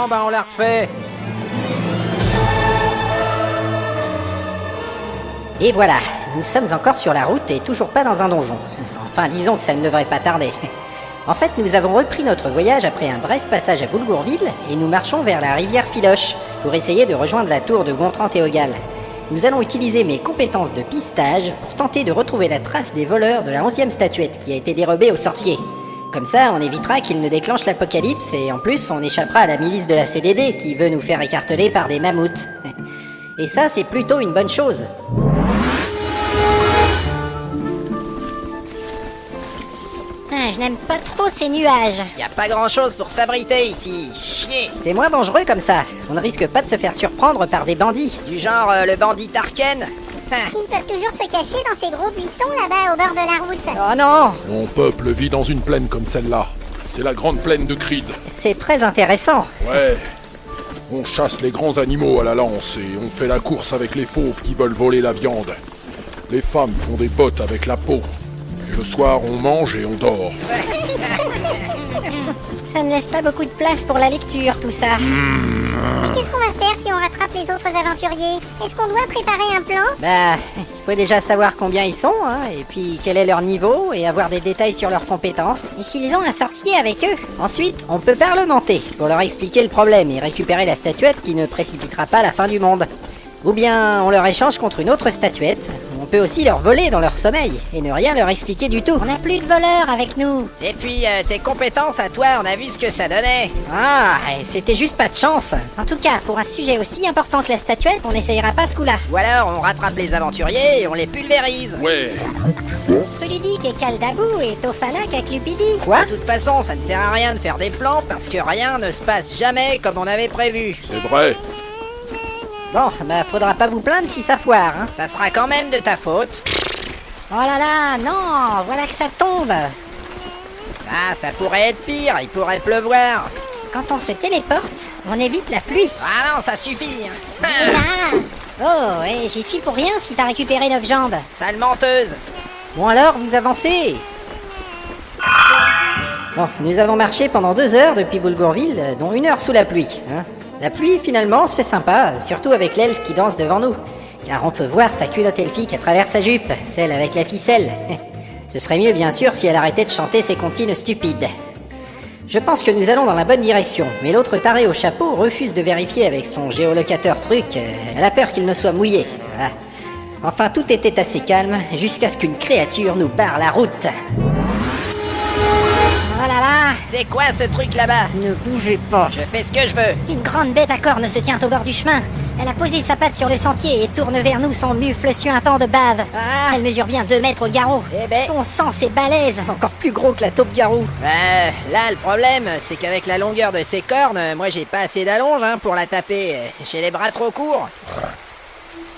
bah on la refait. Et voilà, nous sommes encore sur la route et toujours pas dans un donjon. Enfin, disons que ça ne devrait pas tarder. En fait, nous avons repris notre voyage après un bref passage à Boulgourville et nous marchons vers la rivière Filoche pour essayer de rejoindre la tour de Gontran-Théogal. Nous allons utiliser mes compétences de pistage pour tenter de retrouver la trace des voleurs de la 11e statuette qui a été dérobée aux sorciers. Comme ça, on évitera qu'ils ne déclenchent l'apocalypse et en plus, on échappera à la milice de la CDD qui veut nous faire écarteler par des mammouths. Et ça, c'est plutôt une bonne chose. Je n'aime pas trop ces nuages. Y a pas grand chose pour s'abriter ici. Chier. C'est moins dangereux comme ça. On ne risque pas de se faire surprendre par des bandits. Du genre le bandit Tarken. Ils peuvent toujours se cacher dans ces gros buissons là-bas au bord de la route. Oh non! Mon peuple vit dans une plaine comme celle-là. C'est la grande plaine de Creed. C'est très intéressant. Ouais. On chasse les grands animaux à la lance et on fait la course avec les fauves qui veulent voler la viande. Les femmes font des bottes avec la peau. Et le soir, on mange et on dort. Ça ne laisse pas beaucoup de place pour la lecture, tout ça. Et qu'est-ce qu'on va faire si on rattrape les autres aventuriers? Est-ce qu'on doit préparer un plan? Bah, il faut déjà savoir combien ils sont, hein, et puis quel est leur niveau, et avoir des détails sur leurs compétences. Et s'ils ont un sorcier avec eux? Ensuite, on peut parlementer, pour leur expliquer le problème et récupérer la statuette qui ne précipitera pas la fin du monde. Ou bien, on leur échange contre une autre statuette. On peut aussi leur voler dans leur sommeil, et ne rien leur expliquer du tout. On n'a plus de voleurs avec nous. Et puis tes compétences à toi, on a vu ce que ça donnait. Ah, et c'était juste pas de chance. En tout cas, pour un sujet aussi important que la statuette, on n'essayera pas ce coup-là. Ou alors on rattrape les aventuriers et on les pulvérise. Ouais. Poludique et Kaldabou et Tofalak à Clupidi. Quoi? De toute façon, ça ne sert à rien de faire des plans parce que rien ne se passe jamais comme on avait prévu. C'est vrai. Bon, bah faudra pas vous plaindre si ça foire, hein. Ça sera quand même de ta faute. Oh là là, non, voilà que ça tombe. Ah, ça pourrait être pire, il pourrait pleuvoir. Quand on se téléporte, on évite la pluie. Ah non, ça suffit. Et là... Oh, et j'y suis pour rien si t'as récupéré 9 jambes. Sale menteuse. Bon alors, vous avancez. Bon, nous avons marché pendant 2 heures depuis Boulgourville, dont 1 heure sous la pluie, hein. La pluie, finalement, c'est sympa, surtout avec l'elfe qui danse devant nous. Car on peut voir sa culotte elfique à travers sa jupe, celle avec la ficelle. Ce serait mieux, bien sûr, si elle arrêtait de chanter ses comptines stupides. Je pense que nous allons dans la bonne direction, mais l'autre taré au chapeau refuse de vérifier avec son géolocateur truc. Elle a peur qu'il ne soit mouillé. Voilà. Enfin, tout était assez calme, jusqu'à ce qu'une créature nous barre la route. Oh là là, C'est quoi ce truc là-bas? Ne bougez pas. Je fais ce que je veux. une grande bête à cornes se tient au bord du chemin. Elle a posé sa patte sur le sentier et tourne vers nous son mufle suintant de bave. Ah. Elle mesure bien 2 mètres au garrot. Eh ben. Ton sang, c'est balèze. Encore plus gros que la taupe garou. Là, le problème, c'est qu'avec la longueur de ses cornes, moi j'ai pas assez d'allonge pour la taper. J'ai les bras trop courts.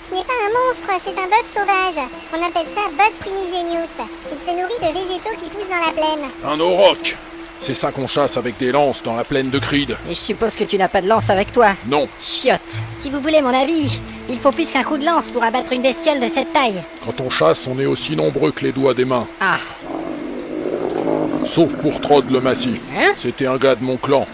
Ce n'est pas un monstre, c'est un bœuf sauvage. On appelle ça Bœuf primigenius. Il se nourrit de végétaux qui poussent dans la plaine. Un auroch. C'est ça qu'on chasse avec des lances dans la plaine de Creed. Et je suppose que tu n'as pas de lance avec toi. Non. Chiotte. Si vous voulez mon avis, il faut plus qu'un coup de lance pour abattre une bestiole de cette taille. Quand on chasse, on est aussi nombreux que les doigts des mains. Ah. Sauf pour Trod le Massif. Hein? C'était un gars de mon clan.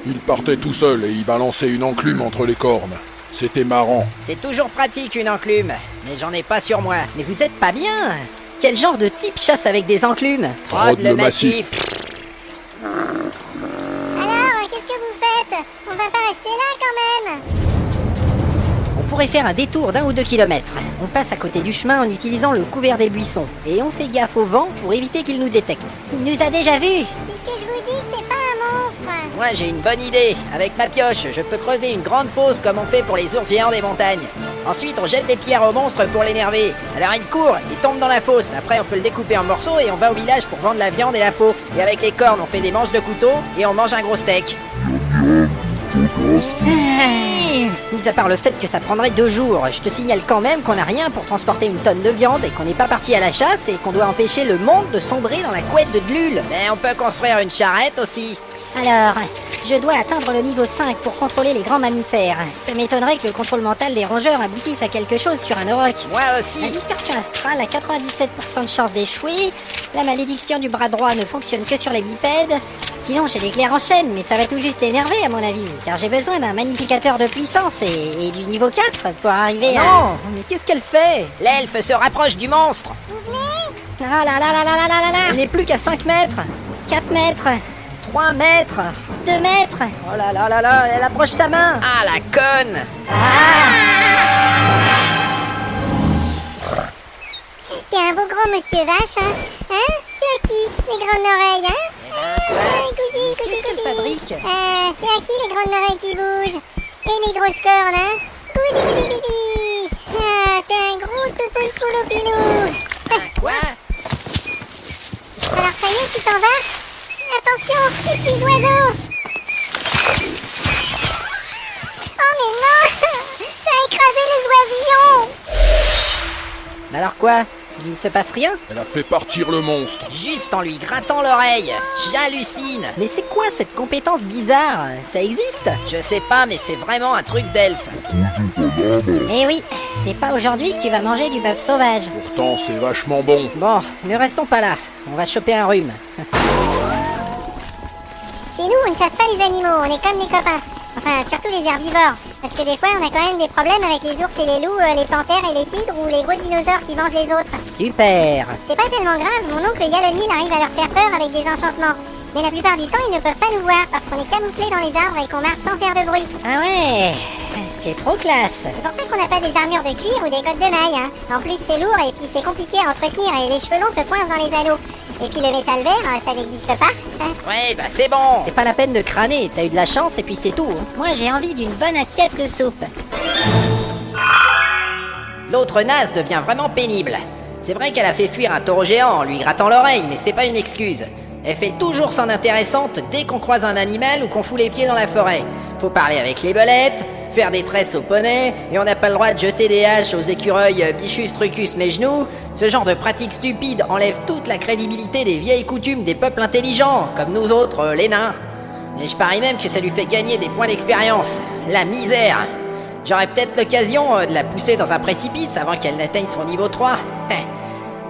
Il partait tout seul et il balançait une enclume entre les cornes. C'était marrant. C'est toujours pratique une enclume, mais j'en ai pas sur moi. Mais vous êtes pas bien. Quel genre de type chasse avec des enclumes? Trod le massif. Alors, qu'est-ce que vous faites? On va pas rester là quand même. On pourrait faire un détour d'1 ou 2 kilomètres. On passe à côté du chemin en utilisant le couvert des buissons. Et on fait gaffe au vent pour éviter qu'il nous détecte. Il nous a déjà vus. Puisque je vous dis que c'est pas un monstre. Moi j'ai une bonne idée. Avec ma pioche, je peux creuser une grande fosse comme on fait pour les ours géants des montagnes. Ensuite, on jette des pierres au monstre pour l'énerver. Alors il court, il tombe dans la fosse. Après, on peut le découper en morceaux et on va au village pour vendre la viande et la peau. Et avec les cornes, on fait des manches de couteau et on mange un gros steak. Mis à part le fait que ça prendrait 2 jours, je te signale quand même qu'on n'a rien pour transporter une tonne de viande et qu'on n'est pas parti à la chasse et qu'on doit empêcher le monde de sombrer dans la couette de Dlul. Mais on peut construire une charrette aussi. Alors, je dois atteindre le niveau 5 pour contrôler les grands mammifères. Ça m'étonnerait que le contrôle mental des rongeurs aboutisse à quelque chose sur un auroch. Moi La aussi. dispersion astrale a 97% de chance d'échouer. La malédiction du bras droit ne fonctionne que sur les bipèdes. Sinon, j'ai l'éclair en chaîne, mais ça va tout juste énerver à mon avis. Car j'ai besoin d'un magnificateur de puissance et du niveau 4 pour arriver à... Non, mais qu'est-ce qu'elle fait? L'elfe se rapproche du monstre. Ah là là là là là là là là. On n'est plus qu'à 5 mètres, 4 mètres, 3 mètres, 2 mètres. Oh là là là là, elle approche sa main. Ah, la conne! T'es un beau grand monsieur vache, hein? Hein? C'est à qui, les grandes oreilles, hein? Goody, goody, Qu'est-ce qu'elle goody. fabrique? C'est à qui les grandes oreilles qui bougent? Et les grosses cornes, hein? Goody, goody, goody. Ah, t'es un gros topolpolopilou. Quoi? Alors ça y est, tu t'en vas? Attention, les petits oiseaux! Oh mais non! Ça a écrasé les oisillons! Alors quoi? Il ne se passe rien? Elle a fait partir le monstre. Juste en lui grattant l'oreille. J'hallucine. Mais c'est quoi cette compétence bizarre? Ça existe? Je sais pas, mais c'est vraiment un truc d'elfe. Eh oui, c'est pas aujourd'hui que tu vas manger du bœuf sauvage. Pourtant, c'est vachement bon. Bon, ne restons pas là. On va choper un rhume. Chez nous, on ne chasse pas les animaux, on est comme des copains. Enfin, surtout les herbivores. Parce que des fois, on a quand même des problèmes avec les ours et les loups, les panthères et les tigres ou les gros dinosaures qui mangent les autres. Super! C'est pas tellement grave, mon oncle Yalonil arrive à leur faire peur avec des enchantements. Mais la plupart du temps, ils ne peuvent pas nous voir parce qu'on est camouflés dans les arbres et qu'on marche sans faire de bruit. Ah ouais, c'est trop classe. C'est pour ça qu'on n'a pas des armures de cuir ou des côtes de maille, hein. En plus, c'est lourd et puis c'est compliqué à entretenir et les cheveux longs se coincent dans les anneaux. Et puis le métal vert, ça n'existe pas. Hein. Ouais, bah c'est bon. C'est pas la peine de crâner, t'as eu de la chance et puis c'est tout. Moi j'ai envie d'une bonne assiette de soupe. L'autre naze devient vraiment pénible. C'est vrai qu'elle a fait fuir un taureau géant en lui grattant l'oreille, mais c'est pas une excuse. Elle fait toujours son intéressante dès qu'on croise un animal ou qu'on fout les pieds dans la forêt. Faut parler avec les belettes, faire des tresses aux poneys, et on n'a pas le droit de jeter des haches aux écureuils Bichus, Trucus, Mejnou. Ce genre de pratique stupide enlève toute la crédibilité des vieilles coutumes des peuples intelligents, comme nous autres, les nains. Et je parie même que ça lui fait gagner des points d'expérience. La misère! J'aurais peut-être l'occasion de la pousser dans un précipice avant qu'elle n'atteigne son niveau 3.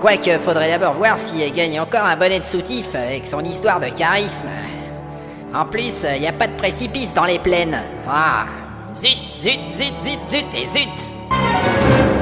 Quoique, faudrait d'abord voir si elle gagne encore un bonnet de soutif avec son histoire de charisme. En plus, y a pas de précipice dans les plaines. Ah, zut, zut, zut, zut, zut et zut!